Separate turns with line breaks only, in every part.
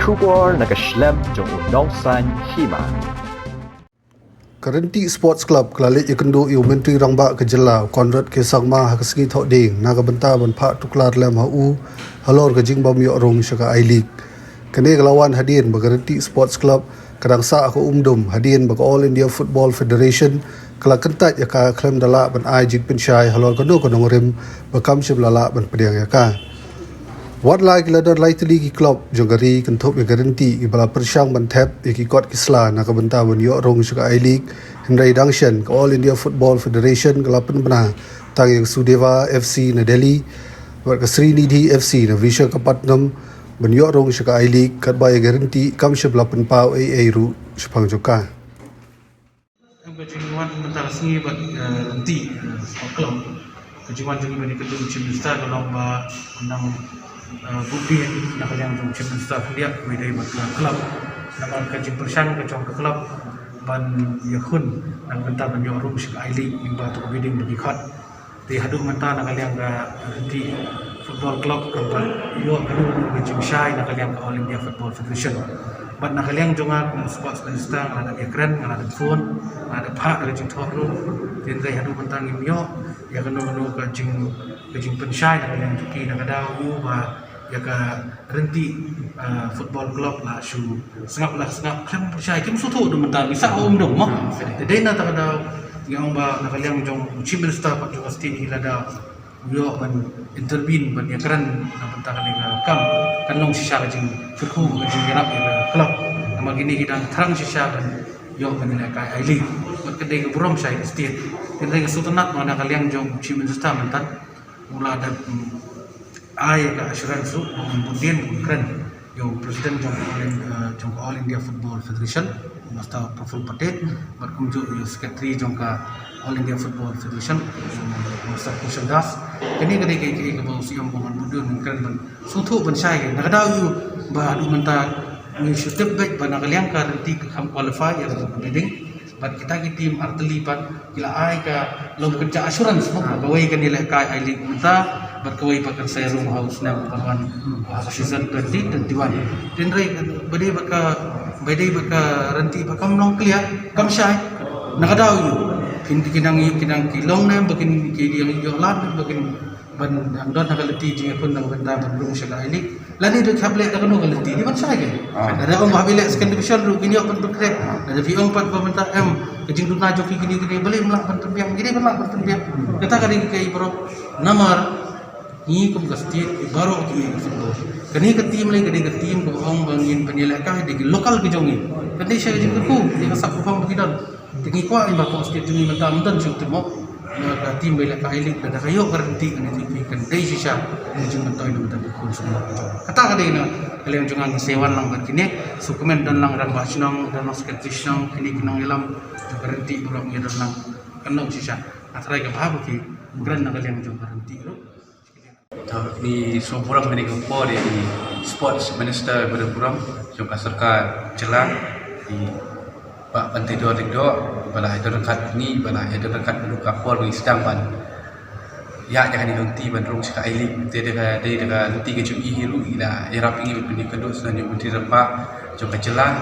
Kubor nakaslem jong unongsan hima.
Karanti Sports Club kelalit ikendu iu menteri rangba kejela Konrad Kesangma hakasngi thok ding naga benta ban pha tuklar lam hu halor ke jingbam yo rong syaka I League kene kelawan hadirin bagaranti Sports Club kadangsa aku umdum hadirin bag All India Football Federation kala kentat ya ka klem dala ban ai jit pensyai halor kono kono rim bakam syblala ban pediang ya ka Wat lai kilador lai teli ki klub jongari kentup ya garanti ibala persyang bantep iki kot kisla nak benta ban yo rong syaka I League Henry Dangshan ke All India Football Federation kelapan bena tang yang Sudeva FC na Delhi wat ke Srinidhi FC na Visha Kapatnam ban yo rong syaka I League kat bay garanti kam syablapan pau AA ru syapang joka
kejuan bentar sengi buat nanti klub kejuan juga bagi kedua tim besar kalau menang bukti nak yang tim besar dia beda buat klub nama kejuan persian kejuan ke klub ban yakun nak bentar ban yorum syuk I League imba tu bidding bagi khot di hadu menta nak yang nanti football club ban yo kedua kejuan syai nak yang All India Football Federation bat nak kalian jonga sports minister ada ekran ada phone ada pak ada jing thok ru tin rai hadu mentang imyo ya kanu ka jing pensyai nak kalian tuki nak ada ba ya ka renti football club la shu sengap kan pensyai kim su thu du mentang bisa dong mah jadi na tak ada yang ba nak kalian jong chief minister pak juga stin hilada yo ban intervene ban ekran na mentang kalian kam kan long sisa jing furku jing yarap klub nama gini kita terang sisa dan yo menilai kai I League buat kedai keburam saya setiap kedai kesultanat mana kalian jong chief minister mentan mula ada ai ke assurance kemudian keren yo presiden jong All India Football Federation Master Profil Patel berkunjung yo secretary jong ka All India Football Federation Master Kushan Das ini kedai ke bau siam bangun budun keren ban sutu ban saya nak ada yo ba du mentan we should back pada kalian ka nanti kam qualify ya bidding but kita ki tim arteli pan kila ai ka lom kerja assurance bawai kan nilai kai I League kita berkawai pakai saya room house na kawan season 2021 din rai bade baka ranti bakam long clear kam syai nakadaw yu kinang kilong na bakin ki yang yo lan bakin ban andon nakalati jing pun nang benda belum syaka I League lani do khable da kanu kalati di man sai ke ada om habile second division ru kini open berkrek ada viong pat pemerintah kejing duna joki kini boleh melak ban tembiang gini melak ban tembiang kata kali kai bro namar ni kum kasti baru ki kani ke tim lagi ke tim ko ong bangin penilai kah di lokal ke jongi kani saya jing ku di kasap pang begidon tingi kwa imba ko state juni mentan jung temo na tim bela ka I League da kayo garanti kan TV kan dai sisa jung mentoy na mentan ko semua kata kali na kalian jungang sewan lang berkini sukumen dan lang ran basinong dan sketchisong kini kinang ilam garanti burang ya dan lang kanong sisa atrai ka babu ki gran na kalian jung garanti ro
ni Sopuram ni ko di sports minister berpuram jong sarkar jelang di Pak Pantai Dua bala itu dekat ni bala itu dekat dulu kapor bagi sedang ban ya jangan dinanti bandrung seka I League dia nanti ke jui hiru ila era pingi benih kedua selanjutnya menteri rempak jong jelang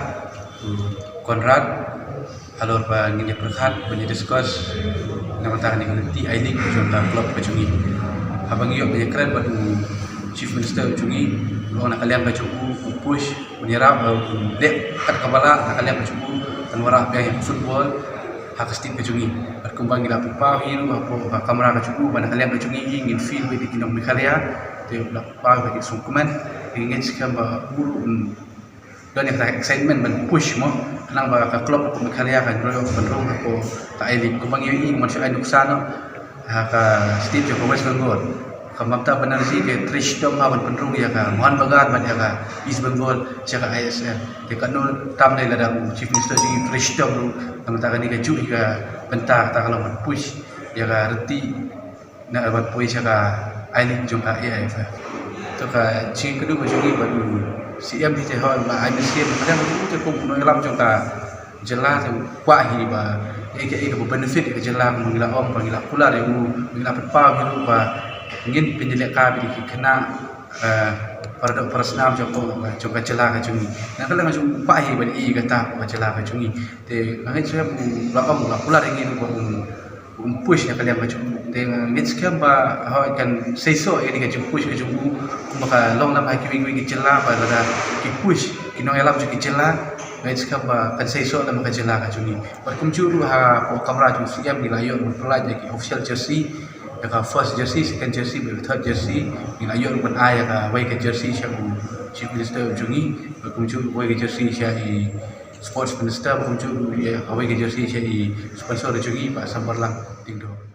Konrad halor ba ngini perkhat banyak diskus nama tahan nanti I League jong klub kejungi abang iyo banyak keren buat chief minister kejungi orang nak kalian baca push menyerap dek kat kepala nak kalian baca dan warah biaya football hak stin kejungi berkembang gila pipa hiru apa kamera kejungi pada kalian kejungi ingin feel bagi kinong mikarya tu pipa bagi sukuman ingin sekian buru dan yang excitement ben push mo nang ba ka klub ko mikarya kan royo benrong ako ta I League kembang ini masih ay nuksano ka state ko west bengal kamamta benar sih ke Trishdom awan penrung ya ka Mohan Bagat ban ya ka East Bengal siya ka ISL ke kanu tam dai ladang chief minister sing Trishdom ru kamta kan ni ka ju ka bentar ta kalau push ya ka reti na ban push ya ka I League jong ka AIF to ka ching kedu ko jungi baru CM di tehon ba IMC kadang tu ko no lam jong ka jelas kwa hi ba ke benefit ke jelas mengila om pangila kula de mengila pepa biru ba ingin penjelek ka bi kena para senam jong kacela ka jungi na kala nga jong pai bani I kata kacela ka jungi te ngai saya bu pula ringi push na kala ka jong te ngit skam ba ha kan seiso ini ka jong push ka jong maka long lam ha ki wi kacela ba da ki push kinong elam jong kacela ngait skam ba kan seiso lam ka kacela ka jungi par kum juru ha po kamera jong siam dilayo pelaj ki official jersey ka first jersey, second jersey, third jersey, ila yo rupan ay ka way ka jersey siya ku chief minister jungi, kumju way ka jersey siya I sports minister, kumju way ka jersey siya I sponsor jungi pa sambar lang tingdo.